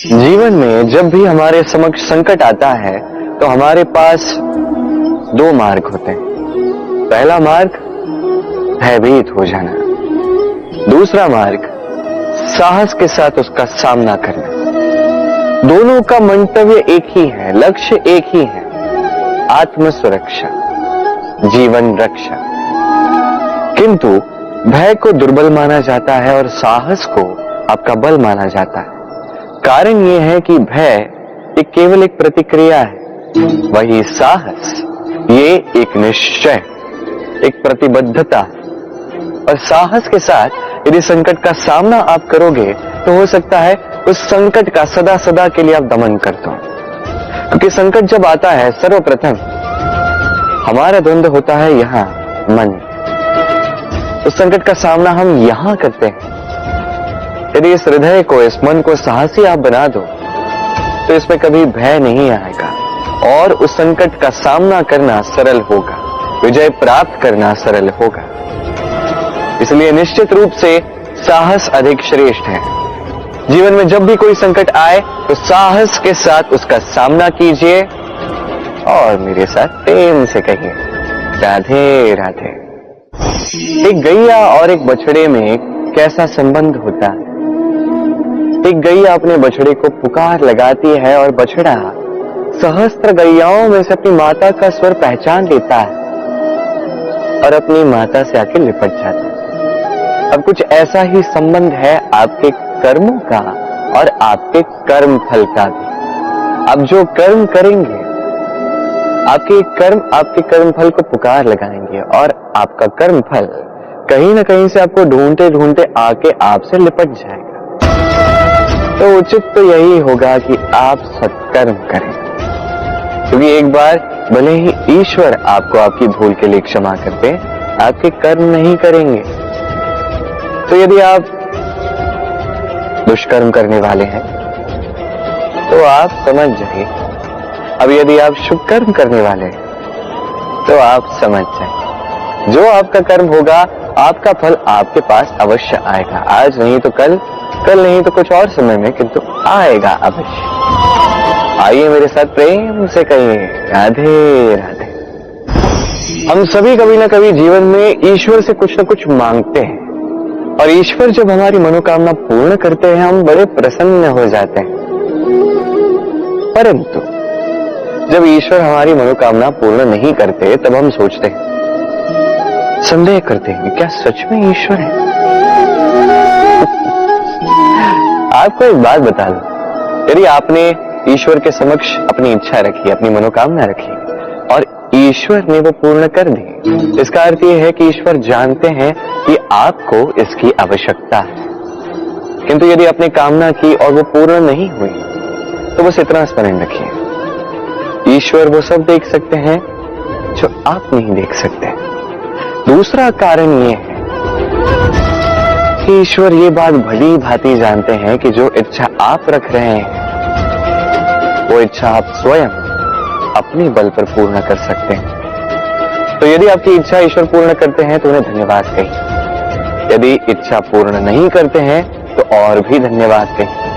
जीवन में जब भी हमारे समक्ष संकट आता है तो हमारे पास दो मार्ग होते हैं। पहला मार्ग भयभीत हो जाना, दूसरा मार्ग साहस के साथ उसका सामना करना। दोनों का मंतव्य एक ही है, लक्ष्य एक ही है, आत्म सुरक्षा, जीवन रक्षा। किंतु भय को दुर्बल माना जाता है और साहस को आपका बल माना जाता है। कारण यह है कि भय ये केवल एक प्रतिक्रिया है, वही साहस ये एक निश्चय, एक प्रतिबद्धता। और साहस के साथ यदि संकट का सामना आप करोगे तो हो सकता है उस संकट का सदा सदा के लिए आप दमन कर दो। क्योंकि संकट जब आता है सर्वप्रथम हमारा द्वंद्व होता है यहां मन। उस संकट का सामना हम यहां करते हैं। यदि इस हृदय को, इस मन को साहसी आप बना दो तो इसमें कभी भय नहीं आएगा और उस संकट का सामना करना सरल होगा, विजय प्राप्त करना सरल होगा। इसलिए निश्चित रूप से साहस अधिक श्रेष्ठ है। जीवन में जब भी कोई संकट आए तो साहस के साथ उसका सामना कीजिए और मेरे साथ प्रेम से कहिए राधे राधे। एक गैया और एक बछड़े में कैसा संबंध होता है। एक गैया अपने बछड़े को पुकार लगाती है और बछड़ा सहस्त्र गैयाओं में से अपनी माता का स्वर पहचान लेता है और अपनी माता से आके लिपट जाता है। अब कुछ ऐसा ही संबंध है आपके कर्मों का और आपके कर्म फल का भी। आप जो कर्म करेंगे, आपके कर्म फल को पुकार लगाएंगे और आपका कर्म फल कहीं ना कहीं से आपको ढूंढते ढूंढते आके आपसे लिपट जाएगा। तो उचित तो यही होगा कि आप सत्कर्म करें, क्योंकि एक बार भले ही ईश्वर आपको आपकी भूल के लिए क्षमा कर दे, आपके कर्म नहीं करेंगे। तो यदि आप दुष्कर्म करने वाले हैं तो आप समझ जाइए। अब यदि आप शुभ कर्म करने वाले हैं तो आप समझ जाइए, जो आपका कर्म होगा आपका फल आपके पास अवश्य आएगा। आज नहीं तो कल, कल नहीं तो कुछ और समय में, किंतु आएगा अवश्य। आइए मेरे साथ प्रेम से कहिए राधे राधे। हम सभी कभी ना कभी जीवन में ईश्वर से कुछ ना कुछ मांगते हैं और ईश्वर जब हमारी मनोकामना पूर्ण करते हैं हम बड़े प्रसन्न हो जाते हैं। परंतु जब ईश्वर हमारी मनोकामना पूर्ण नहीं करते तब हम सोचते हैं, संदेह करते हैं, क्या सच में ईश्वर है? आपको एक बात बता दूं, यदि आपने ईश्वर के समक्ष अपनी इच्छा रखी, अपनी मनोकामना रखी और ईश्वर ने वो पूर्ण कर दी, इसका अर्थ यह है कि ईश्वर जानते हैं कि आपको इसकी आवश्यकता है। किंतु यदि आपने कामना की और वो पूर्ण नहीं हुई तो बस इतना स्मरण रखिए, ईश्वर वो सब देख सकते हैं जो आप नहीं देख सकते। दूसरा कारण ये है कि ईश्वर ये बात भली भांति जानते हैं कि जो इच्छा आप रख रहे हैं वो इच्छा आप स्वयं अपने बल पर पूर्ण कर सकते हैं। तो यदि आपकी इच्छा ईश्वर पूर्ण करते हैं तो उन्हें धन्यवाद कहिए। यदि इच्छा पूर्ण नहीं करते हैं तो और भी धन्यवाद कहिए,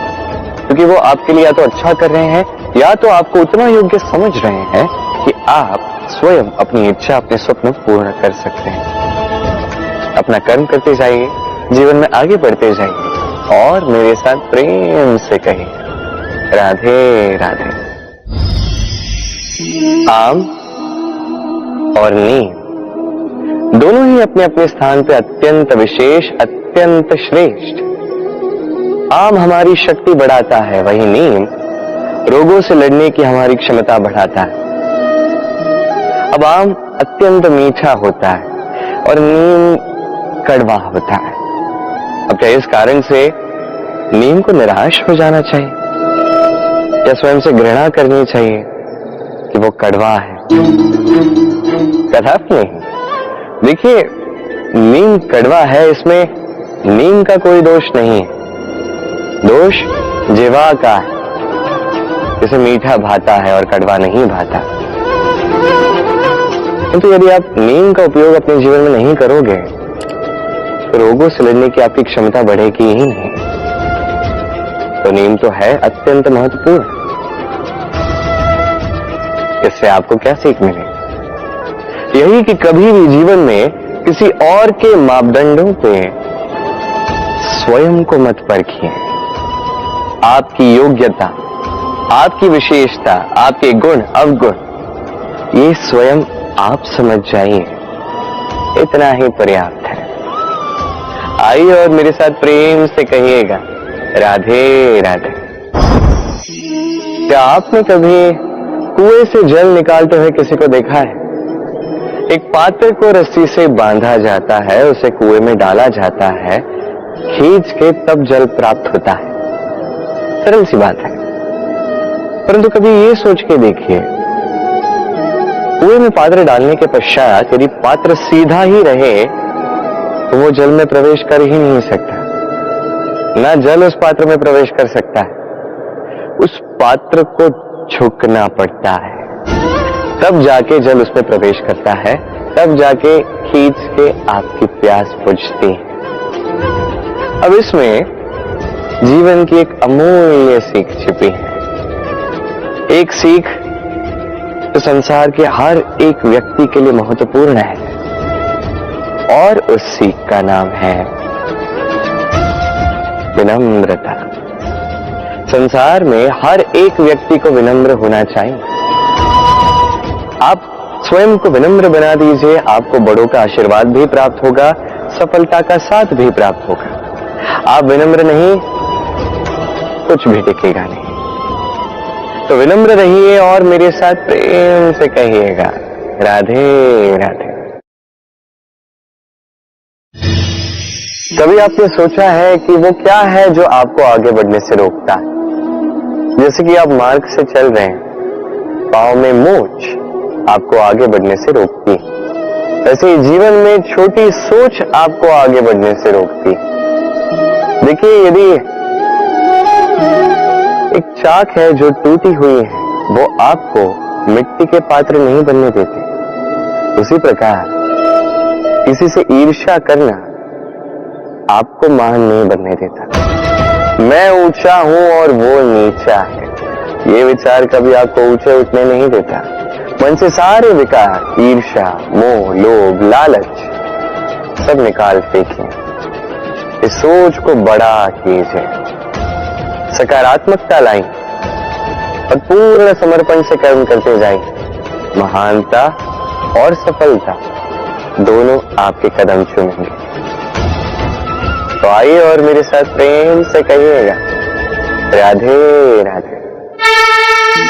क्योंकि वो आपके लिए या तो अच्छा कर रहे हैं या तो आपको उतना योग्य समझ रहे हैं कि आप स्वयं अपनी इच्छा, अपने स्वप्न पूर्ण कर सकते हैं। अपना कर्म करते जाइए, जीवन में आगे बढ़ते जाइए और मेरे साथ प्रेम से कहिए राधे राधे। आम और नीम दोनों ही अपने अपने स्थान पे अत्यंत विशेष, अत्यंत श्रेष्ठ। आम हमारी शक्ति बढ़ाता है, वही नीम रोगों से लड़ने की हमारी क्षमता बढ़ाता है। अब आम अत्यंत मीठा होता है और नीम कड़वा होता है। अब क्या इस कारण से नीम को निराश हो जाना चाहिए या स्वयं से घृणा करनी चाहिए कि वो कड़वा है? कदापि नहीं। देखिए, नीम कड़वा है, इसमें नीम का कोई दोष नहीं है, दोष जीवा का है। जैसे मीठा भाता है और कड़वा नहीं भाता। किंतु यदि आप नीम का उपयोग अपने जीवन में नहीं करोगे तो रोगों से लड़ने की आपकी क्षमता बढ़ेगी ही नहीं। तो नींव तो है अत्यंत महत्वपूर्ण। इससे आपको क्या सीख मिलेगी? यही कि कभी भी जीवन में किसी और के मापदंडों पे स्वयं को मत परखिए। आपकी योग्यता, आपकी विशेषता, आपके गुण अवगुण ये स्वयं आप समझ जाइए, इतना ही पर्याप्त है। आइए और मेरे साथ प्रेम से कहिएगा, राधे राधे। क्या आपने कभी कुएं से जल निकालते हुए किसी को देखा है? एक पात्र को रस्सी से बांधा जाता है, उसे कुएं में डाला जाता है, खींच के तब जल प्राप्त होता है। सरल सी बात है, परंतु कभी ये सोच के देखिए, कुएं में पात्र डालने के पश्चात यदि पात्र सीधा ही रहे तो वो जल में प्रवेश कर ही नहीं सकता, ना जल उस पात्र में प्रवेश कर सकता है। उस पात्र को झुकना पड़ता है, तब जाके जल उसमें प्रवेश करता है, तब जाके खींच के आपकी प्यास बुझती है। अब इसमें जीवन की एक अमूल्य सीख छिपी है, एक सीख जो संसार के हर एक व्यक्ति के लिए महत्वपूर्ण है, और उस सीख का नाम है विनम्रता। संसार में हर एक व्यक्ति को विनम्र होना चाहिए। आप स्वयं को विनम्र बना दीजिए, आपको बड़ों का आशीर्वाद भी प्राप्त होगा, सफलता का साथ भी प्राप्त होगा। आप विनम्र नहीं, कुछ भी टिकेगा नहीं। तो विनम्र रहिए और मेरे साथ प्रेम से कहिएगा, राधे राधे। कभी आपने सोचा है कि वो क्या है जो आपको आगे बढ़ने से रोकता है? जैसे कि आप मार्ग से चल रहे हैं, पांव में मोच आपको आगे बढ़ने से रोकती है। ऐसे जीवन में छोटी सोच आपको आगे बढ़ने से रोकती है। देखिए, यदि एक चाक है जो टूटी हुई है, वो आपको मिट्टी के पात्र नहीं बनने देते। उसी प्रकार किसी से ईर्ष्या करना आपको महान नहीं बनने देता। मैं ऊंचा हूं और वो नीचा है, ये विचार कभी आपको ऊंचे उठने नहीं देता। मन से सारे विकार, ईर्ष्या, मोह, लोभ, लालच सब निकाल फेंकिए। इस सोच को बड़ा कीजिए, सकारात्मकता लाएं और पूर्ण समर्पण से कर्म करते जाएं। महानता और सफलता दोनों आपके कदम चूमेंगे। तो आइए और मेरे साथ प्रेम से कहिएगा, राधे राधे।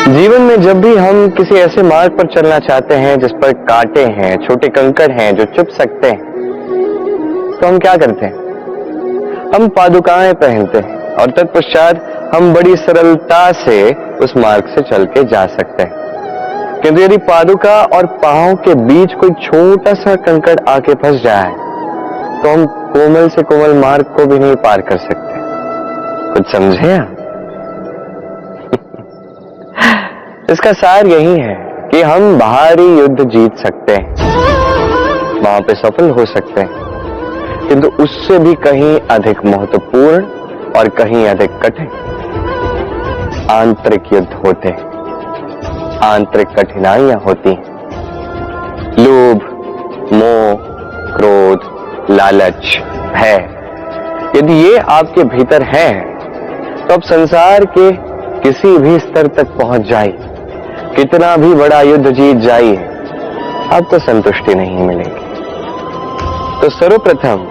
जीवन में जब भी हम किसी ऐसे मार्ग पर चलना चाहते हैं जिस पर कांटे हैं, छोटे कंकड़ हैं जो चुभ सकते हैं, तो हम क्या करते हैं? हम पादुकाएं पहनते हैं और तत्पश्चात हम बड़ी सरलता से उस मार्ग से चल के जा सकते हैं। किंतु यदि पादुका और पांव के बीच कोई छोटा सा कंकड़ आके फंस जाए तो हम कोमल से कोमल मार्ग को भी नहीं पार कर सकते। कुछ समझे आप? इसका सार यही है कि हम बाहरी युद्ध जीत सकते हैं, वहां पे सफल हो सकते हैं, किंतु उससे भी कहीं अधिक महत्वपूर्ण और कहीं अधिक कठिन आंतरिक युद्ध होते हैं, आंतरिक कठिनाइयां होती हैं। लोभ, मोह, क्रोध, लालच, भय, यदि ये आपके भीतर है तो आप संसार के किसी भी स्तर तक पहुंच जाइए, कितना भी बड़ा युद्ध जीत जाइए, आपको संतुष्टि नहीं मिलेगी। तो सर्वप्रथम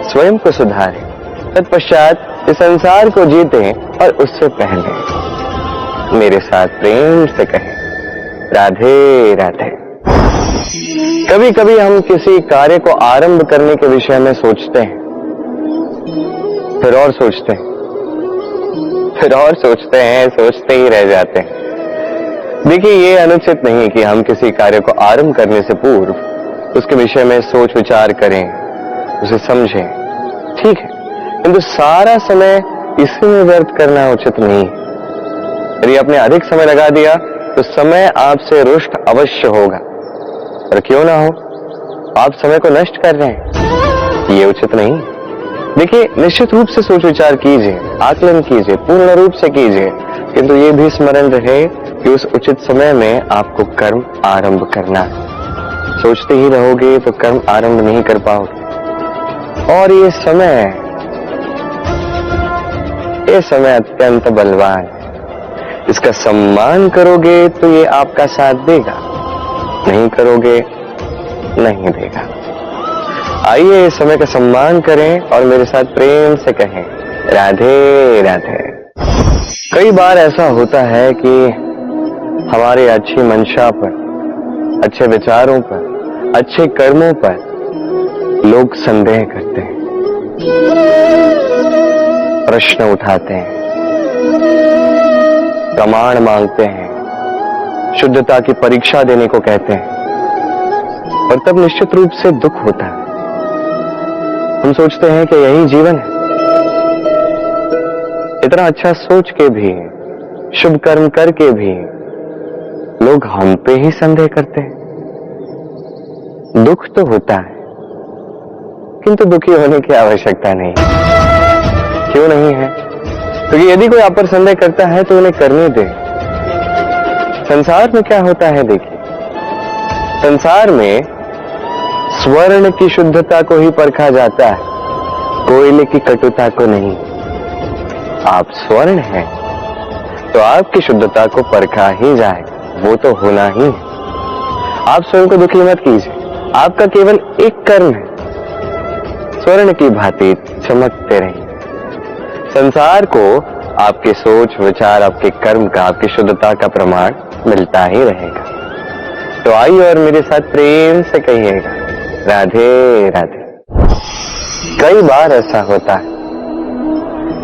स्वयं को सुधारें, तत्पश्चात इस संसार को जीतें और उससे पहले मेरे साथ प्रेम से कहें, राधे राधे। कभी कभी हम किसी कार्य को आरंभ करने के विषय में सोचते हैं, फिर और सोचते हैं, फिर और सोचते हैं, सोचते ही रह जाते हैं। देखिए, ये अनुचित नहीं कि हम किसी कार्य को आरंभ करने से पूर्व उसके विषय में सोच विचार करें, उसे समझें, ठीक है, किंतु सारा समय इसी में व्यर्थ करना उचित नहीं है। यदि आपने अधिक समय लगा दिया तो समय आपसे रुष्ट अवश्य होगा, और क्यों ना हो, आप समय को नष्ट कर रहे हैं, ये उचित नहीं। देखिए, निश्चित रूप से सोच विचार कीजिए, आकलन कीजिए, पूर्ण रूप से कीजिए, किंतु ये भी स्मरण रहे कि उस उचित समय में आपको कर्म आरंभ करना है। सोचते ही रहोगे तो कर्म आरंभ नहीं कर पाओगे। और ये समय अत्यंत बलवान है। इसका सम्मान करोगे तो ये आपका साथ देगा, नहीं करोगे नहीं देगा। आइए इस समय का सम्मान करें और मेरे साथ प्रेम से कहें राधे राधे। कई बार ऐसा होता है कि हमारे अच्छी मंशा पर, अच्छे विचारों पर, अच्छे कर्मों पर लोग संदेह करते हैं, प्रश्न उठाते हैं, प्रमाण मांगते हैं, शुद्धता की परीक्षा देने को कहते हैं, और तब निश्चित रूप से दुख होता है। हम सोचते हैं कि यही जीवन है। इतना अच्छा सोच के भी, शुभ कर्म करके भी लोग हम पे ही संदेह करते हैं। दुख तो होता है, किंतु दुखी होने की आवश्यकता नहीं। क्यों नहीं है? क्योंकि यदि कोई आप पर संदेह करता है तो उन्हें करने दे। संसार में क्या होता है देखिए, संसार में स्वर्ण की शुद्धता को ही परखा जाता है, कोयले की कटुता को नहीं। आप स्वर्ण हैं तो आपकी शुद्धता को परखा ही जाएगा, वो तो होना ही है। आप स्वयं को दुखी मत कीजिए, आपका केवल एक कर्म है, स्वर्ण की भांति चमकते रहिए। संसार को आपके सोच विचार, आपके कर्म का, आपकी शुद्धता का प्रमाण मिलता ही रहेगा। तो आइए और मेरे साथ प्रेम से कहिएगा राधे राधे। कई बार ऐसा होता है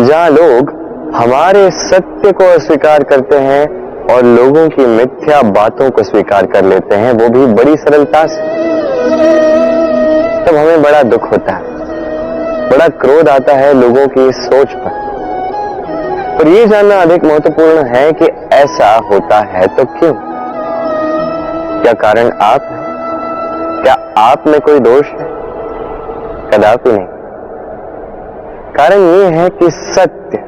जहां लोग हमारे सत्य को अस्वीकार करते हैं और लोगों की मिथ्या बातों को स्वीकार कर लेते हैं, वो भी बड़ी सरलता से। तब हमें बड़ा दुख होता है, बड़ा क्रोध आता है लोगों की सोच पर यह जानना अधिक महत्वपूर्ण है कि ऐसा होता है तो क्यों? क्या कारण आप है? क्या आप में कोई दोष है? कदापि नहीं। कारण यह है कि सत्य,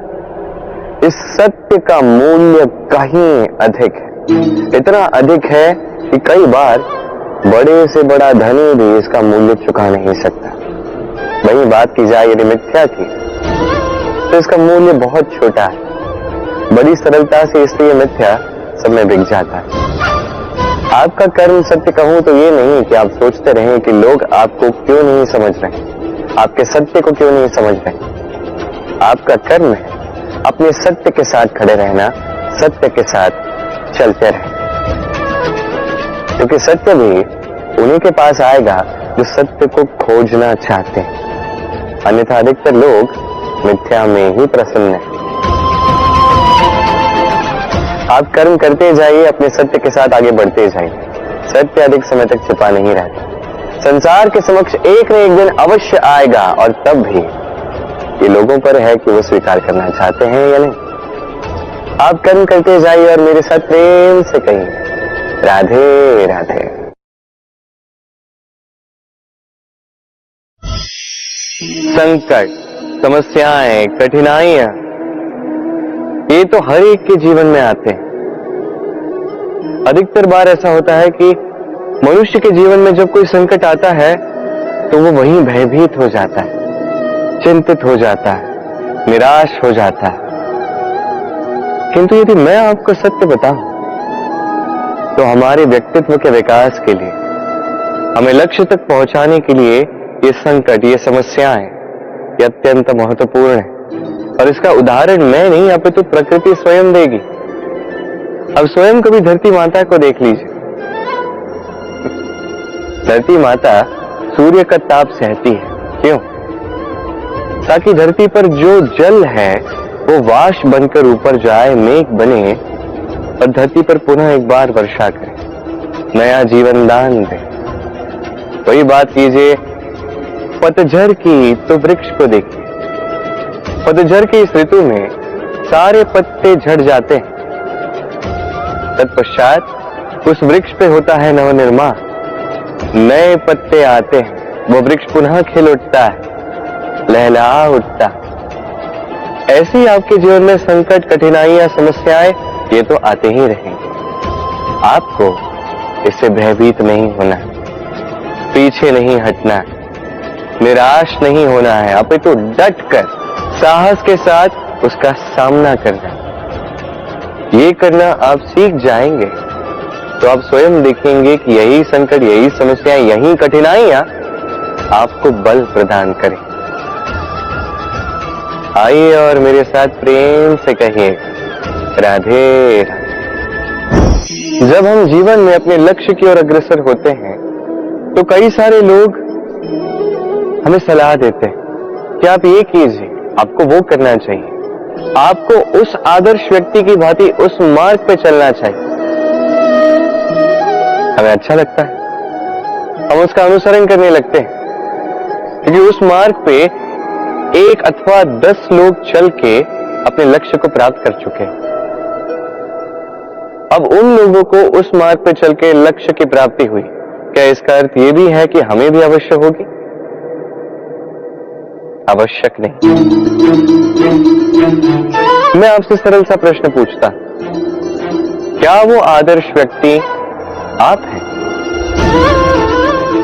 इस सत्य का मूल्य कहीं अधिक है। इतना अधिक है कि कई बार बड़े से बड़ा धनी भी इसका मूल्य चुका नहीं सकता। वही बात की जाए यदि मिथ्या की, तो इसका मूल्य बहुत छोटा है, बड़ी सरलता से इसलिए मिथ्या सब में बिक जाता है। आपका कर्म सत्य कहूं तो ये नहीं कि आप सोचते रहें कि लोग आपको क्यों नहीं समझ रहे, आपके सत्य को क्यों नहीं समझ रहे। आपका कर्म है अपने सत्य के साथ खड़े रहना, सत्य के साथ चलते रहें, क्योंकि सत्य भी उन्हीं के पास आएगा जो सत्य को खोजना चाहते हैं। अन्यथा अधिकतर लोग मिथ्या में ही प्रसन्न हैं। आप कर्म करते जाइए, अपने सत्य के साथ आगे बढ़ते जाइए। सत्य अधिक समय तक छिपा नहीं रहता, संसार के समक्ष एक न एक दिन अवश्य आएगा, और तब भी ये लोगों पर है कि वो स्वीकार करना चाहते हैं या नहीं। आप कर्म करते जाइए और मेरे साथ प्रेम से कहिए राधे राधे। संकट, समस्याएं, कठिनाइयां, ये तो हर एक के जीवन में आते हैं। अधिकतर बार ऐसा होता है कि मनुष्य के जीवन में जब कोई संकट आता है तो वो वहीं भयभीत हो जाता है, चिंतित हो जाता है, निराश हो जाता है। किंतु यदि मैं आपको सत्य बताऊं तो हमारे व्यक्तित्व के विकास के लिए, हमें लक्ष्य तक पहुंचाने के लिए ये संकट, ये समस्याएं, ये अत्यंत महत्वपूर्ण है। और इसका उदाहरण मैं नहीं, अपितु प्रकृति स्वयं देगी। अब स्वयं कभी धरती माता को देख लीजिए। धरती माता सूर्य का ताप सहती है, क्यों? ताकि धरती पर जो जल है वो वाष्प बनकर ऊपर जाए, मेघ बने और धरती पर पुनः एक बार वर्षा करे, नया जीवन दान दे। वही बात कीजिए पतझड़ की, तो वृक्ष को देखिए। पतझड़ की इस ऋतु में सारे पत्ते झड़ जाते हैं, तत्पश्चात उस वृक्ष पे होता है नवनिर्माण, नए पत्ते आते हैं, वो वृक्ष पुनः खिल उठता है, लहला उठता। ऐसी आपके जीवन में संकट, कठिनाइयां, समस्याएं ये तो आते ही रहेंगे। आपको इससे भयभीत नहीं होना, पीछे नहीं हटना, निराश नहीं होना है, अपितु डटकर साहस के साथ उसका सामना करना। ये करना आप सीख जाएंगे तो आप स्वयं देखेंगे कि यही संकट, यही समस्याएं, यही कठिनाइयां आपको बल प्रदान करें। आइए और मेरे साथ प्रेम से कहिए राधे राधे। जब हम जीवन में अपने लक्ष्य की ओर अग्रसर होते हैं तो कई सारे लोग हमें सलाह देते हैं कि आप ये कीजिए, आपको वो करना चाहिए, आपको उस आदर्श व्यक्ति की भांति उस मार्ग पे चलना चाहिए। हमें अच्छा लगता है, हम उसका अनुसरण करने लगते हैं, क्योंकि उस मार्ग पे 1 अथवा 10 लोग चल के अपने लक्ष्य को प्राप्त कर चुके हैं। अब उन लोगों को उस मार्ग पे चल के लक्ष्य की प्राप्ति हुई, क्या इसका अर्थ यह भी है कि हमें भी अवश्य होगी? आवश्यक नहीं। मैं आपसे सरल सा प्रश्न पूछता, क्या वो आदर्श व्यक्ति आप हैं?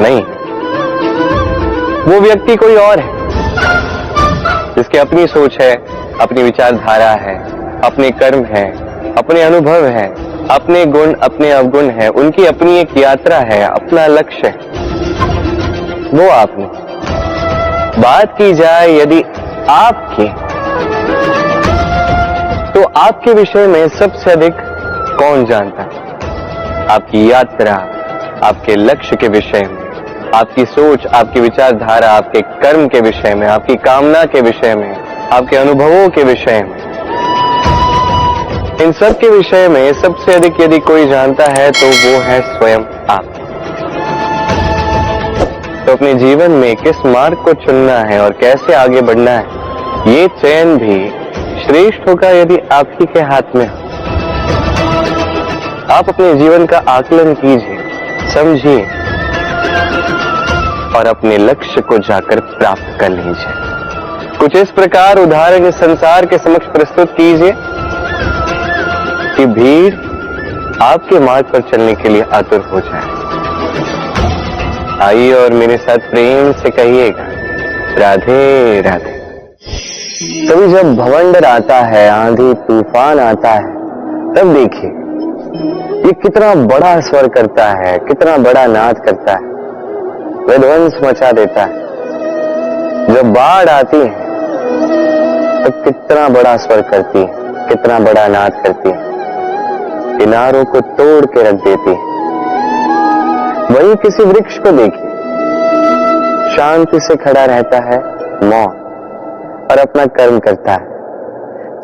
नहीं, वो व्यक्ति कोई और है, जिसकी अपनी सोच है, अपनी विचारधारा है, अपने कर्म है, अपने अनुभव है, अपने गुण, अपने अवगुण है, उनकी अपनी एक यात्रा है, अपना लक्ष्य है। वो आप नहीं। बात की जाए यदि आपकी, तो आपके विषय में सबसे अधिक कौन जानता है? आपकी यात्रा, आपके लक्ष्य के विषय में, आपकी सोच, आपकी विचारधारा, आपके कर्म के विषय में, आपकी कामना के विषय में, आपके अनुभवों के विषय में, इन सब के विषय में सबसे अधिक यदि कोई जानता है तो वो है स्वयं आप। तो अपने जीवन में किस मार्ग को चुनना है और कैसे आगे बढ़ना है, ये चयन भी श्रेष्ठ होगा यदि आप ही के हाथ में हो। आप अपने जीवन का आकलन कीजिए, समझिए और अपने लक्ष्य को जाकर प्राप्त कर लीजिए। कुछ इस प्रकार उदाहरण इस संसार के समक्ष प्रस्तुत कीजिए कि भीड़ आपके मार्ग पर चलने के लिए आतुर हो जाए। आइए और मेरे साथ प्रेम से कहिएगा राधे राधे। कभी जब भवंडर आता है, आंधी तूफान आता है, तब देखिए ये कितना बड़ा स्वर करता है, कितना बड़ा नाद करता है, विध्वंस मचा देता है। जब बाढ़ आती है तब कितना बड़ा स्वर करती है, कितना बड़ा नाद करती है, किनारों को तोड़ के रख देती है। वहीं किसी वृक्ष को देखिए, शांति से खड़ा रहता है, मौन, और अपना कर्म करता है,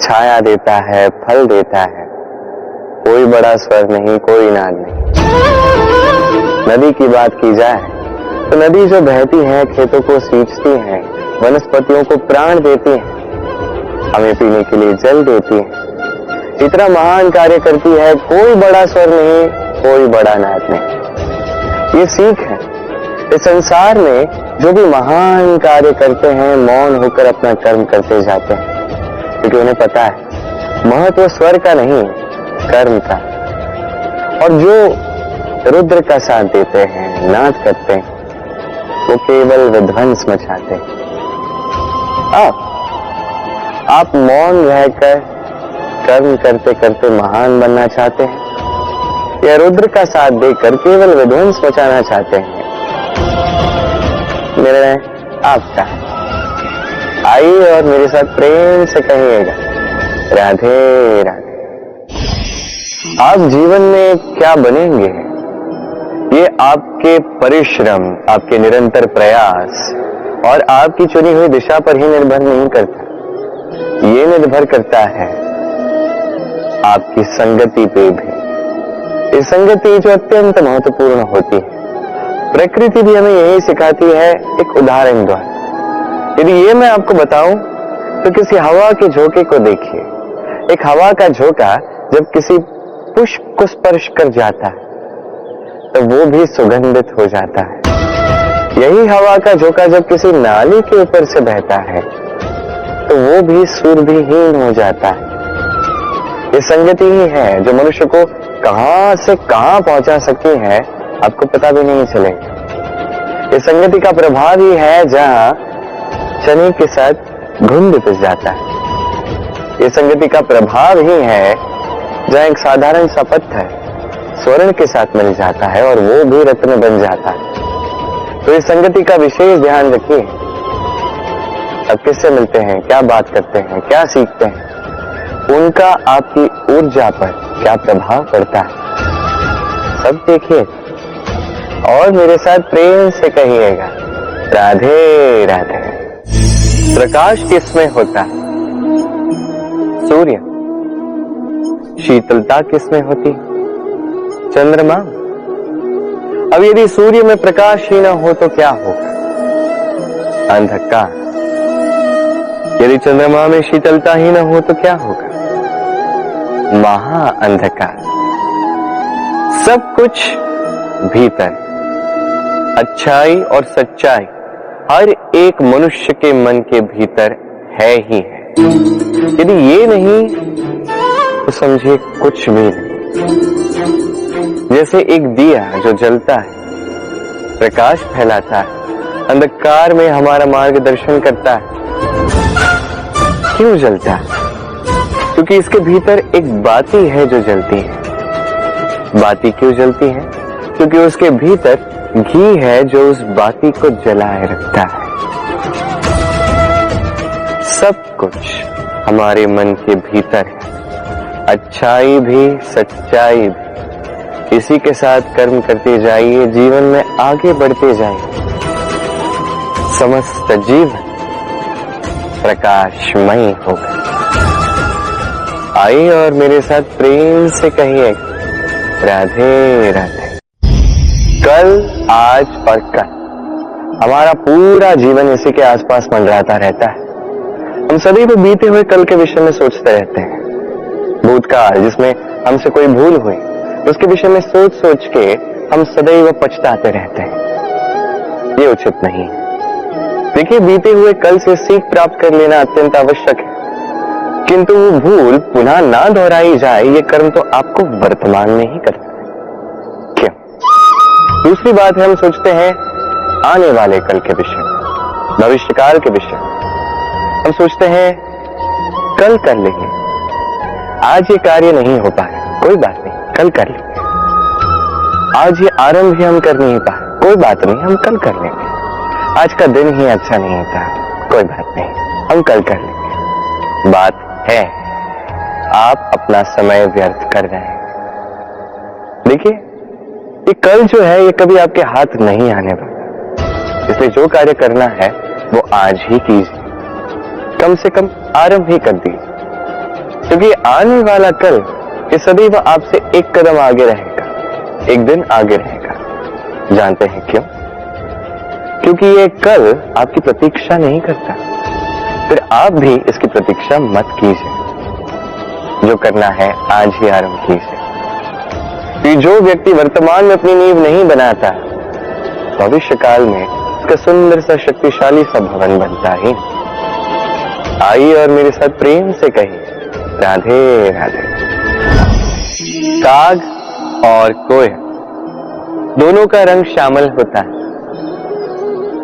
छाया देता है, फल देता है, कोई बड़ा स्वर नहीं, कोई नाद नहीं। नदी की बात की जाए तो नदी जो बहती है, खेतों को सींचती है, वनस्पतियों को प्राण देती है, हमें पीने के लिए जल देती है, इतना महान कार्य करती है, कोई बड़ा स्वर नहीं, कोई बड़ा नाद नहीं। ये सीख है। इस संसार में जो भी महान कार्य करते हैं, मौन होकर अपना कर्म करते जाते हैं, क्योंकि उन्हें पता है महत्व स्वर का नहीं, कर्म का। और जो रुद्र का साथ देते हैं, नाद करते हैं, वो केवल विध्वंस मचाते हैं। आप मौन रहकर कर्म करते करते महान बनना चाहते हैं या रुद्र का साथ देकर केवल विध्वंस मचाना चाहते हैं? निर्णय आपका है। आइए और मेरे साथ प्रेम से कहिएगा राधे राधे। आप जीवन में क्या बनेंगे, ये आपके परिश्रम, आपके निरंतर प्रयास और आपकी चुनी हुई दिशा पर ही निर्भर नहीं करता। ये निर्भर करता है आपकी संगति पे भी। इस संगति जो अत्यंत महत्वपूर्ण होती है। प्रकृति भी हमें यही सिखाती है एक उदाहरण द्वारा। यदि ये मैं आपको बताऊं तो किसी हवा के झोंके को देखिए। एक हवा का झोंका जब किसी पुष्प को स्पर्श कर जाता है तो वो भी सुगंधित हो जाता है। यही हवा का झोंका जब किसी नाली के ऊपर से बहता है तो वो भी सुरभिहीन हो जाता है। ये संगति ही है जो मनुष्य को कहां से कहां पहुंचा सकती है, आपको पता भी नहीं चलेगा। ये संगति का प्रभाव ही है जहां चने के साथ घुंड पिस जाता है। ये संगति का प्रभाव ही है जहां एक साधारण सा पत्थर स्वर्ण के साथ मिल जाता है और वो भी रत्न बन जाता है। तो इस संगति का विशेष ध्यान रखिए। अब किससे मिलते हैं, क्या बात करते हैं, क्या सीखते हैं, उनका आपकी ऊर्जा पर क्या प्रभाव पड़ता है, सब देखिए और मेरे साथ प्रेम से कहिएगा राधे राधे। प्रकाश किसमें होता है? सूर्य। शीतलता किसमें होती? चंद्रमा। अब यदि सूर्य में प्रकाश ही न हो तो क्या होगा? अंधकार। यदि चंद्रमा में शीतलता ही न हो तो क्या होगा? महा अंधकार। सब कुछ भीतर, अच्छाई और सच्चाई हर एक मनुष्य के मन के भीतर है ही है। यदि ये नहीं तो समझिए कुछ भी नहीं। जैसे एक दिया जो जलता है, प्रकाश फैलाता है, अंधकार में हमारा मार्गदर्शन करता है। क्यों जलता है? क्योंकि इसके भीतर एक बाती है जो जलती है। बाती क्यों जलती है? क्योंकि उसके भीतर घी है जो उस बाती को जलाए रखता है। सब कुछ हमारे मन के भीतर है, अच्छाई भी सच्चाई भी। इसी के साथ कर्म करते जाइए, जीवन में आगे बढ़ते जाइए। समस्त जीवन प्रकाशमय होगा। आइए और मेरे साथ प्रेम से कहिए राधे राधे। कल, आज और कल, हमारा पूरा जीवन इसी के आसपास मंडराता रहता है। हम सभी को बीते हुए कल के विषय में सोचते रहते हैं। भूतकाल जिसमें हमसे कोई भूल हुई, उसके विषय में सोच सोच के हम सदैव पछताते रहते हैं। ये उचित नहीं है। देखिए, बीते हुए कल से सीख प्राप्त कर लेना अत्यंत आवश्यक है, किंतु वो भूल पुनः ना दोहराई जाए, ये कर्म तो आपको वर्तमान में ही करना है। क्यों? दूसरी बात है, हम सोचते हैं आने वाले कल के विषय, भविष्यकाल के विषय। हम सोचते हैं कल कर लेंगे, आज ये कार्य नहीं हो पाया, कोई बात नहीं, कल कर लेंगे। आज ये आरंभ ही हम कर नहीं पाए, कोई बात नहीं, हम कल कर लेंगे। आज का दिन ही अच्छा नहीं था, कोई बात नहीं, हम कल कर लेंगे। बात है, आप अपना समय व्यर्थ कर रहे हैं। देखिए, ये कल जो है ये कभी आपके हाथ नहीं आने वाला, इसलिए जो कार्य करना है वो आज ही कीजिए। कम से कम आरंभ ही कर दीजिए, क्योंकि आने वाला कल ये सदैव आपसे एक कदम आगे रहेगा, एक दिन आगे रहेगा। जानते हैं क्यों? क्योंकि ये कल आपकी प्रतीक्षा नहीं करता। फिर आप भी इसकी प्रतीक्षा मत कीजिए। जो करना है आज ही आरंभ कीजिए। कि जो व्यक्ति वर्तमान में अपनी नींव नहीं बनाता, भविष्य काल में उसका सुंदर सा शक्तिशाली सा भवन बनता ही। आइए और मेरे साथ प्रेम से कहिए राधे राधे। काग और कोयल दोनों का रंग श्यामल होता है,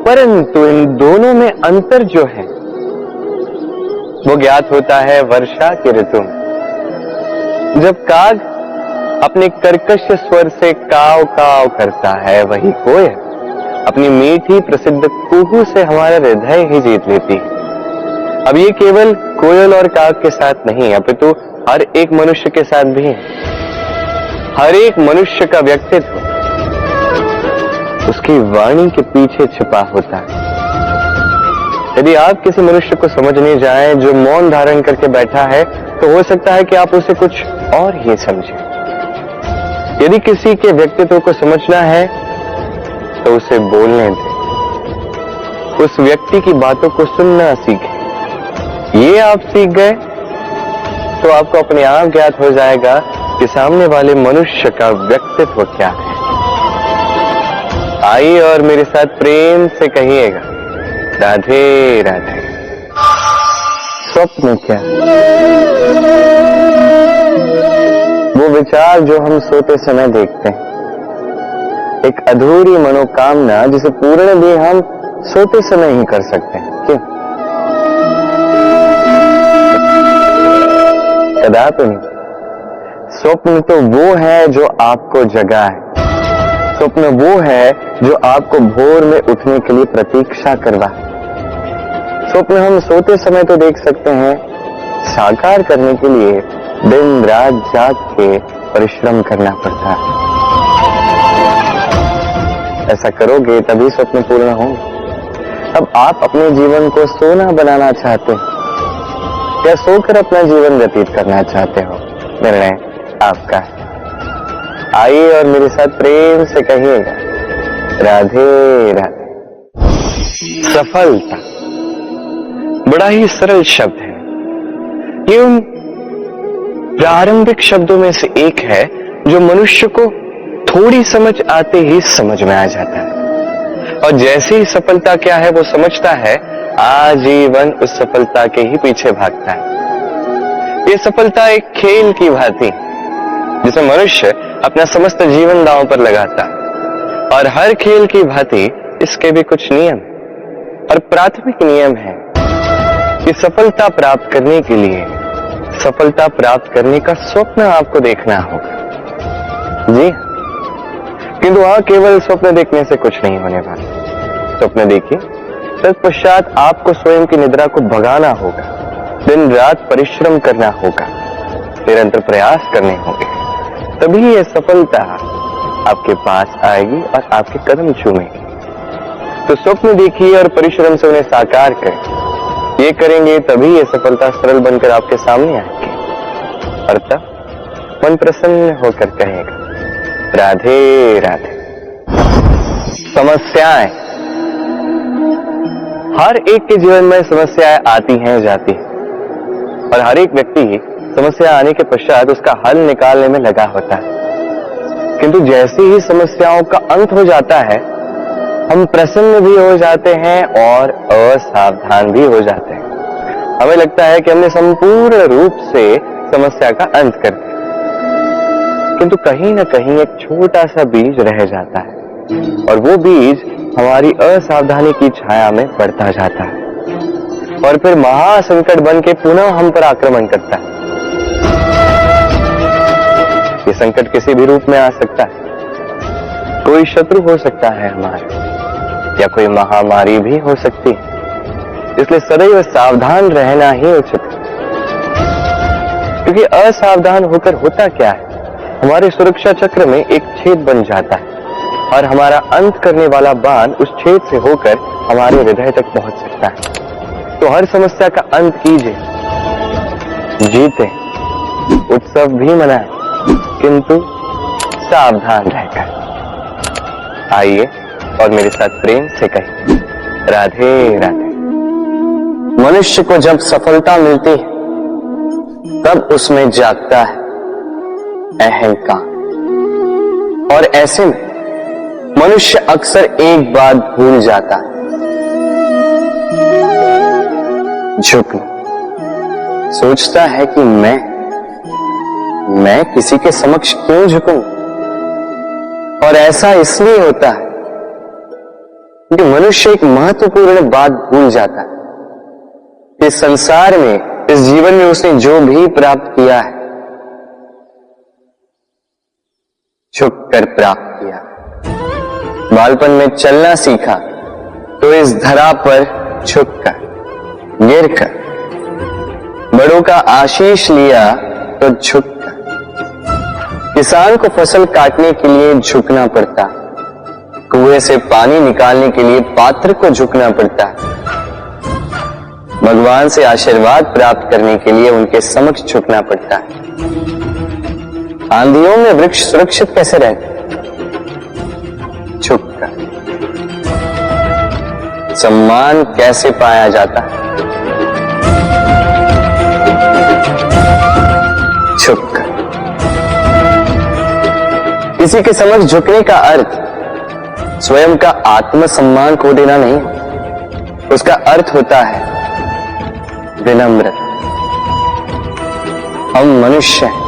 परंतु इन दोनों में अंतर जो है वो ज्ञात होता है वर्षा की ऋतु में। जब काग अपने कर्कश स्वर से काव काव करता है, वही कोयल अपनी मीठी प्रसिद्ध कुहू से हमारा हृदय ही जीत लेती है। अब ये केवल कोयल और काग के साथ नहीं, अपितु हर एक मनुष्य के साथ भी है। हर एक मनुष्य का व्यक्तित्व उसकी वाणी के पीछे छिपा होता है। यदि आप किसी मनुष्य को समझने जाएं जो मौन धारण करके बैठा है, तो हो सकता है कि आप उसे कुछ और ही समझें। यदि किसी के व्यक्तित्व को समझना है तो उसे बोलने दें, उस व्यक्ति की बातों को सुनना सीखें। ये आप सीख गए तो आपको अपने आप ज्ञात हो जाएगा कि सामने वाले मनुष्य का व्यक्तित्व क्या है। आइए और मेरे साथ प्रेम से कहिएगा, राधे राधे। स्वप्न क्या? वो विचार जो हम सोते समय देखते हैं, एक अधूरी मनोकामना जिसे पूर्ण भी हम सोते समय ही कर सकते हैं। क्यों? कदापि नहीं। स्वप्न तो वो है जो आपको जगाए, स्वप्न वो है जो आपको भोर में उठने के लिए प्रतीक्षा करवाए। स्वप्न हम सोते समय तो देख सकते हैं, साकार करने के लिए दिन रात जाग के परिश्रम करना पड़ता है। ऐसा करोगे तभी स्वप्न पूर्ण होंगे। अब आप अपने जीवन को सोना बनाना चाहते हो या सोकर अपना जीवन व्यतीत करना चाहते हो, निर्णय आपका है। आइए और मेरे साथ प्रेम से कहिएगा, राधे राधे। सफलता बड़ा ही सरल शब्द है। ये उन प्रारंभिक शब्दों में से एक है जो मनुष्य को थोड़ी समझ आते ही समझ में आ जाता है, और जैसे ही सफलता क्या है वो समझता है, आजीवन उस सफलता के ही पीछे भागता है। ये सफलता एक खेल की भांति जिसमें मनुष्य अपना समस्त जीवन दांव पर लगाता है, और हर खेल की भांति इसके भी कुछ नियम और प्राथमिक नियम है कि सफलता प्राप्त करने के लिए सफलता प्राप्त करने का स्वप्न आपको देखना होगा। जी, किंतु वहां केवल स्वप्न देखने से कुछ नहीं होने वाला। स्वप्न देखिए, तत्पश्चात आपको स्वयं की निद्रा को भगाना होगा, दिन रात परिश्रम करना होगा, निरंतर प्रयास करने होंगे, तभी यह सफलता आपके पास आएगी और आपके कदम चूमेगी। तो स्वप्न देखिए और परिश्रम से उन्हें साकार करें। ये करेंगे तभी ये सफलता सरल बनकर आपके सामने आएगी, और तब मन प्रसन्न होकर कहेगा, राधे राधे। समस्याएं, हर एक के जीवन में समस्याएं आती हैं जाती हैं, और हर एक व्यक्ति समस्या आने के पश्चात उसका हल निकालने में लगा होता है। किंतु जैसे ही समस्याओं का अंत हो जाता है, हम प्रसन्न भी हो जाते हैं और असावधान भी हो जाते हैं। हमें लगता है कि हमने संपूर्ण रूप से समस्या का अंत कर दिया, किंतु कहीं ना कहीं एक छोटा सा बीज रह जाता है, और वो बीज हमारी असावधानी की छाया में बढ़ता जाता है, और फिर महासंकट बन के पुनः हम पर आक्रमण करता है। ये संकट किसी भी रूप में आ सकता है, कोई शत्रु हो सकता है हमारा, या कोई महामारी भी हो सकती है। इसलिए सदैव सावधान रहना ही उचित है, क्योंकि असावधान होकर होता क्या है, हमारे सुरक्षा चक्र में एक छेद बन जाता है, और हमारा अंत करने वाला बाण उस छेद से होकर हमारे हृदय तक पहुंच सकता है। तो हर समस्या का अंत कीजिए, जीते, उत्सव भी मनाएं, किंतु सावधान रहकर। आइए और मेरे साथ प्रेम से कहिए, राधे राधे। मनुष्य को जब सफलता मिलती है तब उसमें जागता है अहंकार, और ऐसे में मनुष्य अक्सर एक बात भूल जाता है, झुकना। सोचता है कि मैं किसी के समक्ष क्यों झुकूं, और ऐसा इसलिए होता है कि मनुष्य एक महत्वपूर्ण बात भूल जाता है कि संसार में, इस जीवन में उसने जो भी प्राप्त किया है, झुककर प्राप्त किया। बालपन में चलना सीखा तो इस धरा पर झुककर, गिरकर। बड़ों का आशीष लिया तो झुककर। किसान को फसल काटने के लिए झुकना पड़ता, कुएं से पानी निकालने के लिए पात्र को झुकना पड़ता, भगवान से आशीर्वाद प्राप्त करने के लिए उनके समक्ष झुकना पड़ता है। आंधियों में वृक्ष सुरक्षित कैसे रहते? झुककर। सम्मान कैसे पाया जाता है? झुककर। किसी के समक्ष झुकने का अर्थ स्वयं का आत्मसम्मान खो देना नहीं, उसका अर्थ होता है विनम्र। हम मनुष्य हैं,